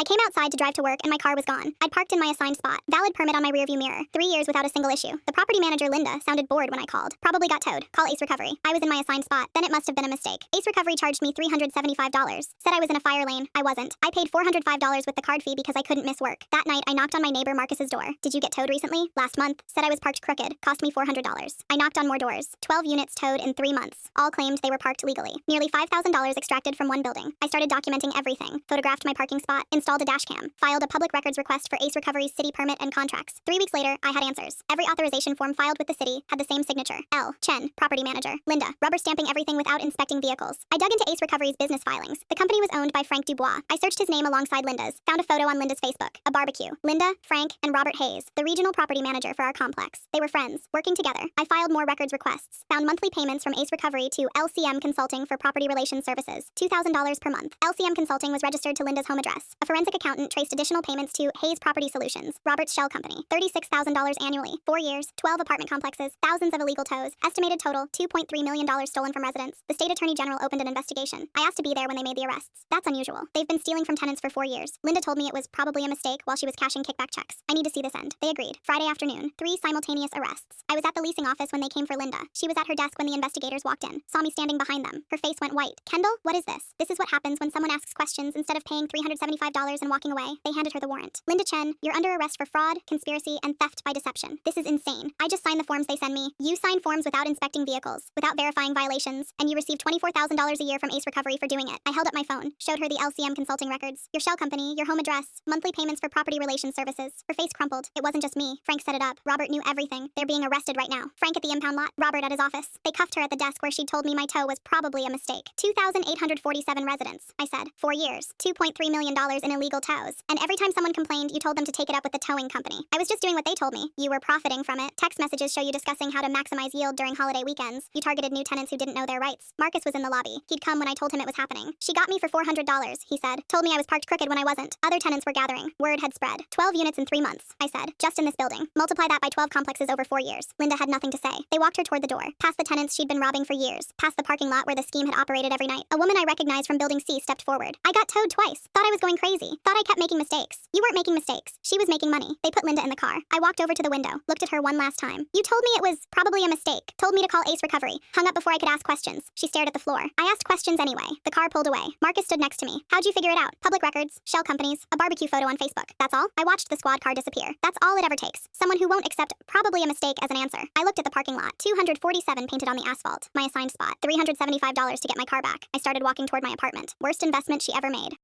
I came outside to drive to work and my car was gone. I'd parked in my assigned spot. Valid permit on my rearview mirror. 3 years without a single issue. The property manager, Linda, sounded bored when I called. Probably got towed. Call Ace Recovery. I was in my assigned spot. Then it must have been a mistake. Ace Recovery charged me $375. Said I was in a fire lane. I wasn't. I paid $405 with the card fee because I couldn't miss work. That night, I knocked on my neighbor Marcus's door. Did you get towed recently? Last month. Said I was parked crooked. Cost me $400. I knocked on more doors. 12 units towed in 3 months. All claimed they were parked legally. Nearly $5,000 extracted from one building. I started documenting everything. Photographed my parking spot. Installed a dash cam. Filed a public records request for Ace Recovery's city permit and contracts. 3 weeks later, I had answers. Every authorization form filed with the city had the same signature. L. Chen, property manager. Linda, rubber stamping everything without inspecting vehicles. I dug into Ace Recovery's business filings. The company was owned by Frank Dubois. I searched his name alongside Linda's. Found a photo on Linda's Facebook. A barbecue. Linda, Frank, and Robert Hayes, the regional property manager for our complex. They were friends, working together. I filed more records requests. Found monthly payments from Ace Recovery to LCM Consulting for property relations services. $2,000 per month. LCM Consulting was registered to Linda's home address. A forensic accountant traced additional payments to Hayes Property Solutions, Robert's shell company. $36,000 annually. 4 years, 12 apartment complexes, thousands of illegal tows. Estimated total, $2.3 million stolen from residents. The state attorney general opened an investigation. I asked to be there when they made the arrests. That's unusual. They've been stealing from tenants for 4 years. Linda told me it was probably a mistake while she was cashing kickback checks. I need to see this end. They agreed. Friday afternoon, 3 simultaneous arrests. I was at the leasing office when they came for Linda. She was at her desk when the investigators walked in. Saw me standing behind them. Her face went white. Kendall, what is this? This is what happens when someone asks questions instead of paying $375 and walking away. They handed her the warrant. Linda Chen, you're under arrest for fraud, conspiracy, and theft by deception. This is insane. I just signed the forms they send me. You sign forms without inspecting vehicles, without verifying violations, and you receive $24,000 a year from Ace Recovery for doing it. I held up my phone, showed her the LCM Consulting records, your shell company, your home address, monthly payments for property relations services. Her face crumpled. It wasn't just me. Frank set it up. Robert knew everything. They're being arrested right now. Frank at the impound lot, Robert at his office. They cuffed her at the desk where she'd told me my tow was probably a mistake. 2,847 residents, I said. 4 years, $2.3 million in illegal tows. And every time someone complained, you told them to take it up with the towing company. I was just doing what they told me. You were profiting from it. Text messages show you discussing how to maximize yield during holiday weekends. You targeted new tenants who didn't know their rights. Marcus was in the lobby. He'd come when I told him it was happening. She got me for $400, he said. Told me I was parked crooked when I wasn't. Other tenants were gathering. Word had spread. 12 units in 3 months, I said. Just in this building. Multiply that by 12 complexes over 4 years. Linda had nothing to say. They walked her toward the door. Past the tenants she'd been robbing for years. Past the parking lot where the scheme had operated every night. A woman I recognized from Building C stepped forward. I got towed twice. Thought I was going crazy. Thought I kept making mistakes. You weren't making mistakes. She was making money. They put Linda in the car. I walked over to the window. Looked at her one last time. You told me it was probably a mistake. Told me to call Ace Recovery. Hung up before I could ask questions. She stared at the floor. I asked questions anyway. The car pulled away. Marcus stood next to me. How'd you figure it out? Public records, shell companies, a barbecue photo on Facebook. That's all? I watched the squad car disappear. That's all it ever takes. Someone who won't accept probably a mistake as an answer. I looked at the parking lot. 247 painted on the asphalt. My assigned spot. $375 to get my car back. I started walking toward my apartment. Worst investment she ever made.